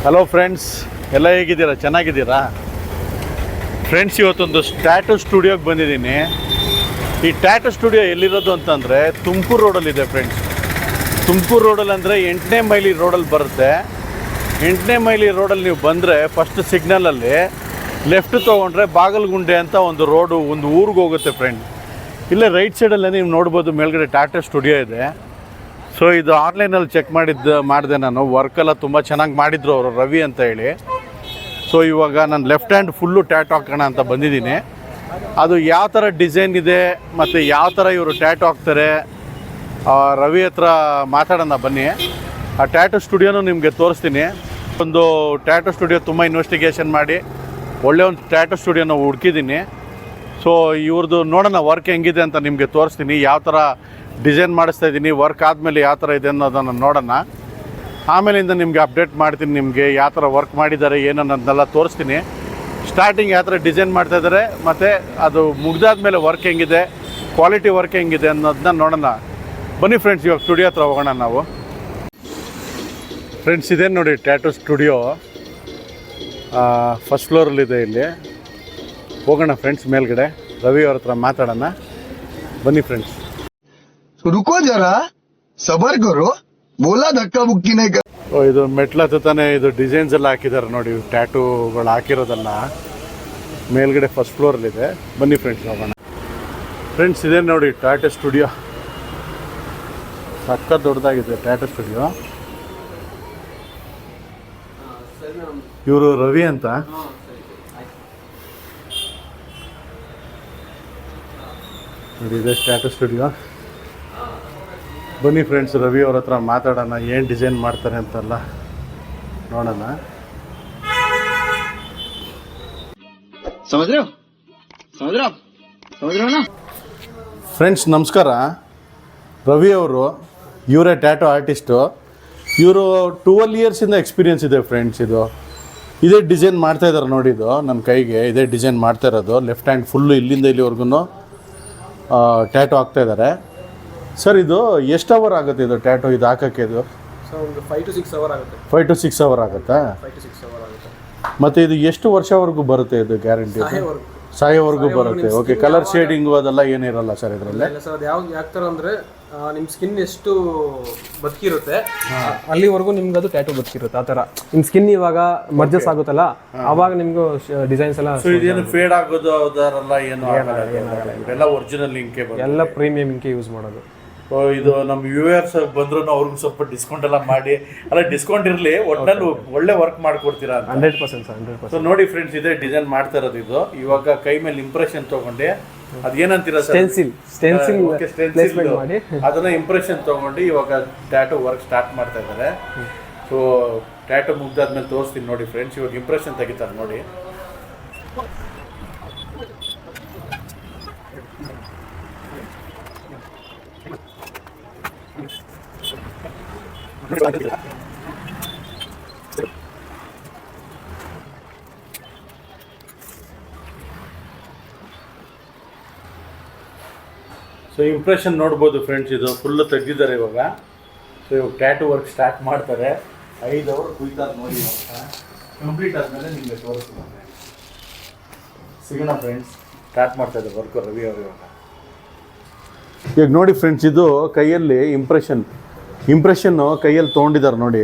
Hello friends, ಎಲ್ಲ ಹೇಗಿದ್ದೀರಾ? ಚೆನ್ನಾಗಿದ್ದೀರಾ ಫ್ರೆಂಡ್ಸ್? ಇವತ್ತೊಂದು ಟ್ಯಾಟೂ ಸ್ಟುಡಿಯೋಗೆ ಬಂದಿದ್ದೀನಿ. ಈ ಟ್ಯಾಟೂ ಸ್ಟುಡಿಯೋ ಎಲ್ಲಿರೋದು ಅಂತಂದರೆ ತುಮಕೂರು ರೋಡಲ್ಲಿದೆ ಫ್ರೆಂಡ್ಸ್. ತುಮಕೂರು ರೋಡಲ್ಲಿ ಅಂದರೆ 8ನೇ ಮೈಲಿ ರೋಡಲ್ಲಿ ಬರುತ್ತೆ. 8ನೇ ಮೈಲಿ ರೋಡಲ್ಲಿ ನೀವು ಬಂದರೆ ಫಸ್ಟ್ ಸಿಗ್ನಲಲ್ಲಿ ಲೆಫ್ಟ್ ತೊಗೊಂಡ್ರೆ ಬಾಗಲಗುಂಡೆ ಅಂತ ಒಂದು ರೋಡು, ಒಂದು ಊರಿಗೆ ಹೋಗುತ್ತೆ ಫ್ರೆಂಡ್. ಇಲ್ಲೇ ರೈಟ್ ಸೈಡಲ್ಲೇ ನೀವು ನೋಡ್ಬೋದು, ಮೇಲ್ಗಡೆ ಟ್ಯಾಟೂ ಸ್ಟುಡಿಯೋ ಇದೆ. ಸೊ ಇದು ಆನ್ಲೈನಲ್ಲಿ ಚೆಕ್ ಮಾಡಿದೆ ನಾನು. ವರ್ಕೆಲ್ಲ ತುಂಬ ಚೆನ್ನಾಗಿ ಮಾಡಿದರು ಅವರು, ರವಿ ಅಂತ ಹೇಳಿ. ಸೊ ಇವಾಗ ನಾನು ಲೆಫ್ಟ್ ಹ್ಯಾಂಡ್ ಫುಲ್ಲು ಟ್ಯಾಟೂ ಹಾಕೋಣ ಅಂತ ಬಂದಿದ್ದೀನಿ. ಅದು ಯಾವ ಥರ ಡಿಸೈನ್ ಇದೆ ಮತ್ತು ಯಾವ ಥರ ಇವರು ಟ್ಯಾಟೂ ಹಾಕ್ತಾರೆ ರವಿ ಹತ್ರ ಮಾತಾಡೋಣ ಬನ್ನಿ. ಆ ಟ್ಯಾಟೂ ಸ್ಟುಡಿಯೋನು ನಿಮಗೆ ತೋರಿಸ್ತೀನಿ. ಒಂದು ಟ್ಯಾಟೂ ಸ್ಟುಡಿಯೋ ತುಂಬ ಇನ್ವೆಸ್ಟಿಗೇಷನ್ ಮಾಡಿ ಒಳ್ಳೆ ಒಂದು ಟ್ಯಾಟೂ ಸ್ಟುಡಿಯೋನ ಹುಡುಕಿದ್ದೀನಿ. ಸೊ ಇವ್ರದ್ದು ನೋಡೋಣ ವರ್ಕ್ ಹೆಂಗಿದೆ ಅಂತ ನಿಮಗೆ ತೋರಿಸ್ತೀನಿ. ಯಾವ ಥರ ಡಿಸೈನ್ ಮಾಡಿಸ್ತಾ ಇದ್ದೀನಿ, ವರ್ಕ್ ಆದಮೇಲೆ ಯಾವ ಥರ ಇದೆ ಅನ್ನೋದನ್ನು ನೋಡೋಣ. ಆಮೇಲಿಂದ ನಿಮಗೆ ಅಪ್ಡೇಟ್ ಮಾಡ್ತೀನಿ. ನಿಮಗೆ ಯಾವ ಥರ ವರ್ಕ್ ಮಾಡಿದ್ದಾರೆ ಏನನ್ನೋದನ್ನೆಲ್ಲ ತೋರಿಸ್ತೀನಿ. ಸ್ಟಾರ್ಟಿಂಗ್ ಯಾವ ಥರ ಡಿಸೈನ್ ಮಾಡ್ತಾಯಿದ್ದಾರೆ ಮತ್ತು ಅದು ಮುಗ್ದಾದ್ಮೇಲೆ ವರ್ಕ್ ಹೆಂಗಿದೆ, ಕ್ವಾಲಿಟಿ ವರ್ಕ್ ಹೆಂಗಿದೆ ಅನ್ನೋದನ್ನ ನೋಡೋಣ. ಬನ್ನಿ ಫ್ರೆಂಡ್ಸ್, ಇವಾಗ ಸ್ಟುಡಿಯೋ ಹತ್ರ ಹೋಗೋಣ ನಾವು. ಫ್ರೆಂಡ್ಸ್, ಇದೇ ನೋಡಿ ಟ್ಯಾಟೂ ಸ್ಟುಡಿಯೋ, ಫಸ್ಟ್ ಫ್ಲೋರಲ್ಲಿದೆ. ಇಲ್ಲಿ ಹೋಗೋಣ ಫ್ರೆಂಡ್ಸ್ ಮೇಲ್ಗಡೆ, ರವಿ ಅವ್ರ ಹತ್ರ ಮಾತಾಡೋಣ. ಬನ್ನಿ ಫ್ರೆಂಡ್ಸ್. रुको जरा सबर करो बोला धक्का बुक्की नहीं कर. ಇದು ಮೆಟ್ಲ ಹತ್ತಾನೆ ಇದು ಡಿಸೈನ್ಸ್ ಎಲ್ಲ ಹಾಕಿದ್ದಾರೆ ನೋಡಿ, ಟ್ಯಾಟೂಗಳು ಹಾಕಿರೋದನ್ನ ಮೇಲ್ಗಡೆ ಫಸ್ಟ್ ಫ್ಲೋರಲ್ಲಿದೆ. ಬನ್ನಿ ಫ್ರೆಂಡ್ಸ್ ಹೋಗೋಣ. ಫ್ರೆಂಡ್ಸ್, ಇದೇ ನೋಡಿ ಟ್ಯಾಟೂ ಸ್ಟುಡಿಯೋ, ಸಕ್ಕ ದೊಡ್ಡದಾಗಿದೆ ಟ್ಯಾಟೂ ಸ್ಟುಡಿಯೋ. ಇವರು ರವಿ ಅಂತ. ನೋಡಿ ಇದೆ ಟ್ಯಾಟೂ ಸ್ಟುಡಿಯೋ. ಬನ್ನಿ ಫ್ರೆಂಡ್ಸ್, ರವಿ ಅವ್ರ ಹತ್ರ ಮಾತಾಡೋಣ, ಏನು ಡಿಸೈನ್ ಮಾಡ್ತಾರೆ ಅಂತೆಲ್ಲ ನೋಡೋಣ. ಫ್ರೆಂಡ್ಸ್ ನಮಸ್ಕಾರ. ರವಿ ಅವರು, ಇವರೇ ಟ್ಯಾಟೂ ಆರ್ಟಿಸ್ಟು. ಇವರು 12 ಇಯರ್ಸಿಂದ ಎಕ್ಸ್ಪೀರಿಯನ್ಸ್ ಇದೆ ಫ್ರೆಂಡ್ಸ್. ಇದೇ ಡಿಸೈನ್ ಮಾಡ್ತಾಯಿದ್ದಾರೆ ನೋಡಿ, ಇದು ನನ್ನ ಕೈಗೆ ಇದೇ ಡಿಸೈನ್ ಮಾಡ್ತಾ ಇರೋದು. ಲೆಫ್ಟ್ ಹ್ಯಾಂಡ್ ಫುಲ್ಲು ಇಲ್ಲಿಂದ ಇಲ್ಲಿವರೆಗೂ ಟ್ಯಾಟೂ ಹಾಕ್ತಾಯಿದ್ದಾರೆ. ಸರ್, ಇದು ಎಷ್ಟು ಅವರ್ ಆಗುತ್ತೆ ಇದು ಟ್ಯಾಟೂ ಇದು ಹಾಕೋಕ್ಕೆ? ಇದು ಸರ್ ಒಂದು 5 to 6 ಅವರ್ ಆಗುತ್ತೆ. 5 to 6 ಅವರ್ ಆಗುತ್ತಾ? 5 to 6 ಅವರ್ ಆಗುತ್ತೆ. ಮತ್ತು ಇದು ಎಷ್ಟು ವರ್ಷವರೆಗೂ ಬರುತ್ತೆ ಇದು ಗ್ಯಾರಂಟಿ? ಸಾಯೋವರೆಗೂ ಬರುತ್ತೆ. ಓಕೆ. ಕಲರ್ ಶೇಡಿಂಗು ಅದೆಲ್ಲ ಏನಿರಲ್ಲ ಸರ್ ಇದರಲ್ಲಿ? ಇಲ್ಲ ಸರ್, ಅದು ಯಾವ ಥರ ಅಂದರೆ ನಿಮ್ಮ ಸ್ಕಿನ್ ಎಷ್ಟು ಬದುಕಿರುತ್ತೆ ಅಲ್ಲಿವರೆಗೂ ನಿಮ್ಗೆ ಅದು ಟ್ಯಾಟೂ ಬದುಕಿರುತ್ತೆ. ಆ ಥರ ನಿಮ್ಮ ಸ್ಕಿನ್ ಇವಾಗ ಮರ್ಜಸ್ ಆಗುತ್ತಲ್ಲ, ಆವಾಗ ನಿಮ್ಗೆ ಡಿಸೈನ್ಸ್ ಎಲ್ಲ. ಸೊ ಇದೇನು ಫೇಡ್ ಆಗೋದು ಅದರೆಲ್ಲ ಏನು ಎಲ್ಲ ಒರಿಜಿನಲ್ ಇಂಕೆ ಬರುತ್ತೆ, ಎಲ್ಲ ಪ್ರೀಮಿಯಂ ಇಂಕೆ ಯೂಸ್ ಮಾಡೋದು. ಇದು ನಮ್ಮ ವ್ಯೂವರ್ಸ್ ಬಂದ್ರು ಅವ್ರಿಗೂ ಸ್ವಲ್ಪ ಡಿಸ್ಕೌಂಟ್ ಎಲ್ಲ ಮಾಡಿ, ಅಲ್ಲ ಡಿಸ್ಕೌಂಟ್ ಇರಲಿ, ಒಟ್ಟಿನಲ್ಲಿ ಒಳ್ಳೆ ವರ್ಕ್ ಮಾಡಿಕೊಡ್ತೀರಾ ಅಂತ. 100% ಸರ್, 100%. ಸೊ ನೋಡಿ ಫ್ರೆಂಡ್ಸ್, ಇದೇ ಡಿಸೈನ್ ಮಾಡ್ತಾ ಇರೋದು. ಇದು ಇವಾಗ ಕೈ ಮೇಲೆ ಇಂಪ್ರೆಷನ್ ತಗೊಂಡು ಅದೇನಂತೀರಾ ಸರ್? ಸ್ಟೆನ್ಸಿಲ್ ಪ್ಲೇಸ್ಮೆಂಟ್ ಮಾಡಿ ಅದನ್ನ ಇಂಪ್ರೆಷನ್ ತಗೊಂಡು ಇವಾಗ ಟ್ಯಾಟೂ ವರ್ಕ್ ಸ್ಟಾರ್ಟ್ ಮಾಡ್ತಾ ಇದ್ದಾರೆ. ಸೊ ಟ್ಯಾಟೂ ಮುಗ್ದಾದ್ಮೇಲೆ ತೋರಿಸ್ತೀನಿ ನೋಡಿ ಫ್ರೆಂಡ್ಸ್. ಇವಾಗ ಇಂಪ್ರೆಷನ್ ತೆಗಿತಾರೆ ನೋಡಿ. ಸೊ ಇಂಪ್ರೆಷನ್ ನೋಡ್ಬೋದು ಫ್ರೆಂಡ್ಸ್, ಇದು ಫುಲ್ಲು ತೆಗೆದಿದ್ದಾರೆ ಇವಾಗ. ಸೊ ಇವಾಗ ಟ್ಯಾಟೂ ವರ್ಕ್ ಸ್ಟಾರ್ಟ್ ಮಾಡ್ತಾರೆ. 5 ಅವರ್ ಕುಯ್ತಾರೆ ನೋಡಿ. ಇವಾಗ ಕಂಪ್ಲೀಟ್ ಆದಮೇಲೆ ನಿಮಗೆ ತೋರಿಸ್ತೀನಿ. ಸಿಗೋಣ ಫ್ರೆಂಡ್ಸ್. ಸ್ಟಾರ್ಟ್ ಮಾಡ್ತಾ ಇದ್ದಾರೆ ವರ್ಕು ರವಿ ಅವರು ಇವಾಗ ನೋಡಿ ಫ್ರೆಂಡ್ಸ್, ಇದು ಕೈಯಲ್ಲಿ ಇಂಪ್ರೆಷನ್ನು ಕೈಯಲ್ಲಿ ತೊಗೊಂಡಿದ್ದಾರೆ ನೋಡಿ.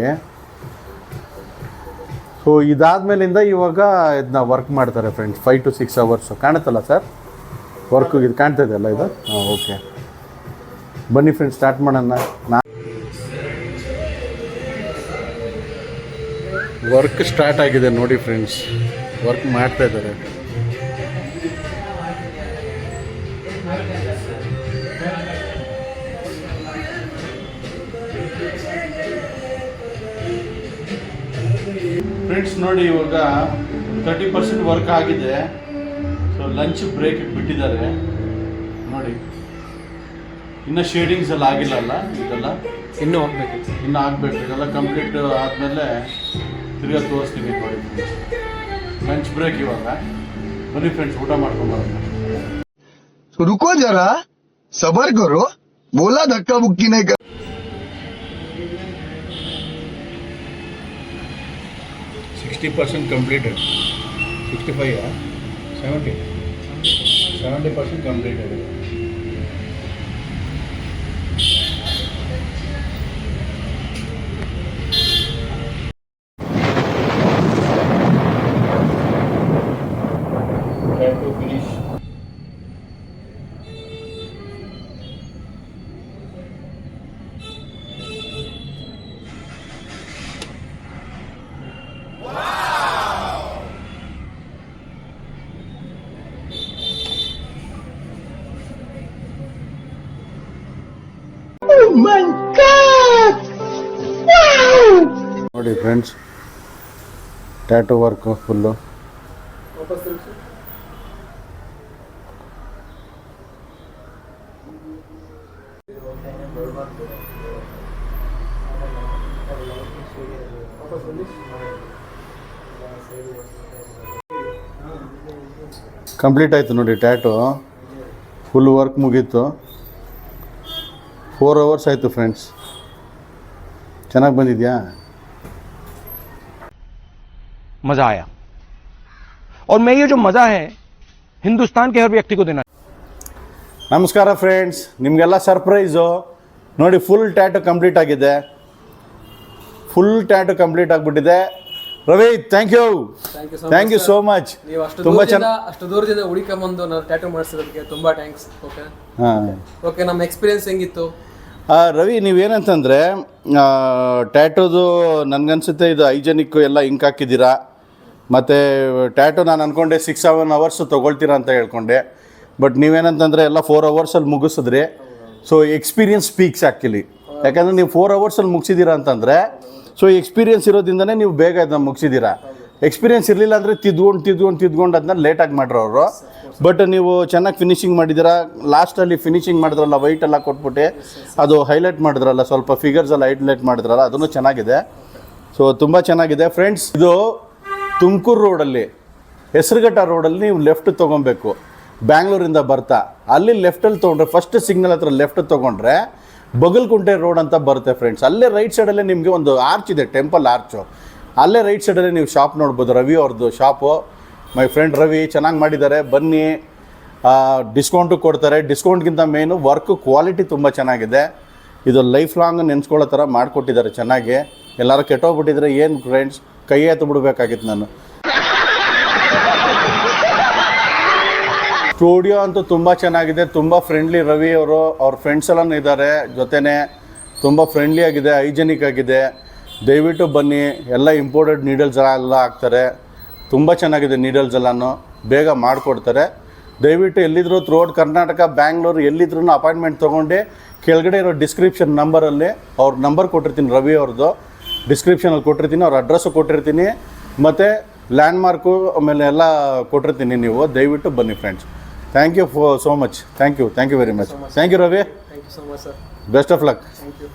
ಸೊ ಇದಾದ್ಮೇಲಿಂದ ಇವಾಗ ಇದನ್ನ ವರ್ಕ್ ಮಾಡ್ತಾರೆ ಫ್ರೆಂಡ್ಸ್. 5 to 6 ಅವರ್ಸು ಕಾಣುತ್ತಲ್ಲ ಸರ್ ವರ್ಕು? ಇದು ಕಾಣ್ತಾ ಇದೆಯಲ್ಲ ಇದು? ಹಾಂ, ಓಕೆ. ಬನ್ನಿ ಫ್ರೆಂಡ್ಸ್, ಸ್ಟಾರ್ಟ್ ಮಾಡೋಣ. ವರ್ಕ್ ಸ್ಟಾರ್ಟ್ ಆಗಿದೆ ನೋಡಿ ಫ್ರೆಂಡ್ಸ್, ವರ್ಕ್ ಮಾಡ್ತಾ ಇದ್ದಾರೆ. ಫ್ರೆಂಡ್ಸ್ ನೋಡಿ, ಇವಾಗ 30% ವರ್ಕ್ ಆಗಿದೆ. ಸೊ ಲಂಚ್ ಬ್ರೇಕ್ ಬಿಟ್ಟಿದ್ದಾರೆ ನೋಡಿ. ಇನ್ನು ಶೇಡಿಂಗ್ಸ್ ಎಲ್ಲ ಆಗಿಲ್ಲ ಅಲ್ಲ? ಇದೆಲ್ಲ ಇನ್ನೂ ಹೋಗ್ಬೇಕು, ಇನ್ನು ಆಗಬೇಕು. ಇದೆಲ್ಲ ಕಂಪ್ಲೀಟ್ ಆದಮೇಲೆ ತಿರ್ಗಾ ತೋರಿಸ್ತೀನಿ ನೋಡಿ. ಲಂಚ್ ಬ್ರೇಕ್ ಇವಾಗ. ಬನ್ನಿ ಫ್ರೆಂಡ್ಸ್, ಊಟ ಮಾಡ್ಕೊಂಬರೋಣ. रुको जरा सबर करो बोला धक्का बुक्की नहीं कर. 60% completed. 65, 70. 70% completed. Try to finish. ನೋಡಿ friends, tattoo work full. Complete ಆಯಿತು ನೋಡಿ ಟ್ಯಾಟು, ಫುಲ್ ವರ್ಕ್ ಮುಗೀತು. 4 hours ಆಯಿತು ಫ್ರೆಂಡ್ಸ್. ಚೆನ್ನಾಗಿ ಬಂದಿದೆಯಾ? मज़ा आया और मैं ये जो मज़ा है हिंदुस्तान के हर व्यक्ति को देना. ನಮಸ್ಕಾರ ಫ್ರೆಂಡ್ಸ್, ನಿಮಗೆಲ್ಲ ಸರ್ಪ್ರೈಸು ನೋಡಿ. ಫುಲ್ ಟ್ಯಾಟು ಕಂಪ್ಲೀಟ್ ಆಗಿದೆ, ಫುಲ್ ಟ್ಯಾಟು ಕಂಪ್ಲೀಟ್ ಆಗಿಬಿಟ್ಟಿದೆ. Ravi, thank you so much. ನೀವು ತುಂಬ ಅಷ್ಟು ದೂರದಿಂದ ಹುಡುಕೊಂಬಂದು ನಾವು ಟ್ಯಾಟೂ ಮಾಡಿಸಿರೋದಕ್ಕೆ ತುಂಬ ಥ್ಯಾಂಕ್ಸ್. ಓಕೆ ಹಾಂ, ಓಕೆ. ನಮ್ಮ ಎಕ್ಸ್ಪೀರಿಯನ್ಸ್ ಹೆಂಗಿತ್ತು? ರವಿ, ನೀವೇನಂತಂದರೆ ಟ್ಯಾಟೋದು ನನಗನ್ಸುತ್ತೆ ಇದು ಹೈಜೆನಿಕ್ಕು ಎಲ್ಲ ಇಂಕ್ ಹಾಕಿದ್ದೀರಾ. ಮತ್ತು ಟ್ಯಾಟು ನಾನು ಅಂದ್ಕೊಂಡೆ 6-7 hours ತೊಗೊಳ್ತೀರಾ ಅಂತ ಹೇಳ್ಕೊಂಡೆ. ಬಟ್ ನೀವೇನಂತಂದರೆ ಎಲ್ಲ 4 hours ಮುಗಿಸಿದ್ರಿ. So experience speaks actually. ಯಾಕಂದರೆ ನೀವು 4 hours ಮುಗಿಸಿದ್ದೀರಾ ಅಂತಂದರೆ, ಸೊ ಎಕ್ಸ್ಪೀರಿಯನ್ಸ್ ಇರೋದ್ರಿಂದನೇ ನೀವು ಬೇಗ ಅದನ್ನ ಮುಗಿಸಿದ್ದೀರಾ. ಎಕ್ಸ್ಪೀರಿಯನ್ಸ್ ಇರಲಿಲ್ಲ ಅಂದರೆ ತಿದ್ಕೊಂಡು ಅದನ್ನ ಲೇಟಾಗಿ ಮಾಡ್ರು ಅವರು. ಬಟ್ ನೀವು ಚೆನ್ನಾಗಿ ಫಿನಿಶಿಂಗ್ ಮಾಡಿದ್ದೀರಾ. ಲಾಸ್ಟಲ್ಲಿ ಫಿನಿಶಿಂಗ್ ಮಾಡಿದ್ರಲ್ಲ, ವೈಟ್ ಎಲ್ಲ ಕೊಟ್ಬಿಟ್ಟು ಅದು ಹೈಲೈಟ್ ಮಾಡಿದ್ರಲ್ಲ, ಸ್ವಲ್ಪ ಫಿಗರ್ಸ್ ಎಲ್ಲ ಹೈಲೈಟ್ ಮಾಡಿದ್ರಲ್ಲ, ಅದನ್ನು ಚೆನ್ನಾಗಿದೆ. ಸೊ ತುಂಬ ಚೆನ್ನಾಗಿದೆ ಫ್ರೆಂಡ್ಸ್. ಇದು ತುಮಕೂರು ರೋಡಲ್ಲಿ, ಹೆಸರುಘಟ್ಟ ರೋಡಲ್ಲಿ ನೀವು ಲೆಫ್ಟ್ ತೊಗೊಬೇಕು. ಬ್ಯಾಂಗ್ಳೂರಿಂದ ಬರ್ತಾ ಅಲ್ಲಿ ಲೆಫ್ಟಲ್ಲಿ ತೊಗೊಂಡ್ರೆ, ಫಸ್ಟ್ ಸಿಗ್ನಲ್ ಹತ್ರ ಲೆಫ್ಟ್ ತೊಗೊಂಡ್ರೆ ಬಗಲ್ಕುಂಟೆ ರೋಡ್ ಅಂತ ಬರುತ್ತೆ ಫ್ರೆಂಡ್ಸ್. ಅಲ್ಲೇ ರೈಟ್ ಸೈಡಲ್ಲೇ ನಿಮಗೆ ಒಂದು ಆರ್ಚ್ ಇದೆ, ಟೆಂಪಲ್ ಆರ್ಚು. ಅಲ್ಲೇ ರೈಟ್ ಸೈಡಲ್ಲೇ ನೀವು ಶಾಪ್ ನೋಡ್ಬೋದು, ರವಿ ಅವ್ರದ್ದು ಶಾಪು. ಮೈ ಫ್ರೆಂಡ್ ರವಿ ಚೆನ್ನಾಗಿ ಮಾಡಿದ್ದಾರೆ, ಬನ್ನಿ. ಡಿಸ್ಕೌಂಟು ಕೊಡ್ತಾರೆ. ಡಿಸ್ಕೌಂಟ್ಗಿಂತ ಮೇನು ವರ್ಕ್ ಕ್ವಾಲಿಟಿ ತುಂಬ ಚೆನ್ನಾಗಿದೆ. ಇದು ಲೈಫ್ ಲಾಂಗ್ ನೆನೆಸ್ಕೊಳ್ಳೋ ಥರ ಮಾಡಿಕೊಟ್ಟಿದ್ದಾರೆ ಚೆನ್ನಾಗಿ. ಎಲ್ಲರೂ ಕೆಟ್ಟೋಗ್ಬಿಟ್ಟಿದ್ರೆ ಏನು ಫ್ರೆಂಡ್ಸ್, ಕೈ ಎತ್ತು ಬಿಡಬೇಕಾಗಿತ್ತು ನಾನು. ಸ್ಟುಡಿಯೋ ಅಂತೂ ತುಂಬ ಚೆನ್ನಾಗಿದೆ, ತುಂಬ ಫ್ರೆಂಡ್ಲಿ. ರವಿ ಅವರು ಅವ್ರ ಫ್ರೆಂಡ್ಸ್ ಎಲ್ಲ ಇದ್ದಾರೆ ಜೊತೆನೇ. ತುಂಬ ಫ್ರೆಂಡ್ಲಿ ಆಗಿದೆ, ಹೈಜೆನಿಕ್ ಆಗಿದೆ. ದಯವಿಟ್ಟು ಬನ್ನಿ. ಎಲ್ಲ ಇಂಪೋರ್ಟೆಡ್ ನೀಡಲ್ಸ್ ಎಲ್ಲ ಹಾಕ್ತಾರೆ. ತುಂಬ ಚೆನ್ನಾಗಿದೆ ನೀಡಲ್ಸ್ ಎಲ್ಲನೂ, ಬೇಗ ಮಾಡಿಕೊಡ್ತಾರೆ. ದಯವಿಟ್ಟು ಎಲ್ಲಿದ್ರು ಥ್ರೂಔಟ್ ಕರ್ನಾಟಕ, ಬ್ಯಾಂಗ್ಳೂರು ಎಲ್ಲಿದ್ರೂ ಅಪಾಯಿಂಟ್ಮೆಂಟ್ ತೊಗೊಂಡು ಕೆಳಗಡೆ ಇರೋ ಡಿಸ್ಕ್ರಿಪ್ಷನ್ ನಂಬರಲ್ಲಿ ಅವ್ರ ನಂಬರ್ ಕೊಟ್ಟಿರ್ತೀನಿ, ರವಿ ಅವ್ರದ್ದು ಡಿಸ್ಕ್ರಿಪ್ಷನಲ್ಲಿ ಕೊಟ್ಟಿರ್ತೀನಿ, ಅವ್ರ ಅಡ್ರೆಸ್ಸು ಕೊಟ್ಟಿರ್ತೀನಿ, ಮತ್ತು ಲ್ಯಾಂಡ್ಮಾರ್ಕು ಆಮೇಲೆ ಎಲ್ಲ ಕೊಟ್ಟಿರ್ತೀನಿ. ನೀವು ದಯವಿಟ್ಟು ಬನ್ನಿ friends. Thank you so much. Thank you very much. Thank you Ravi. Thank you so much sir. Best of luck. Thank you.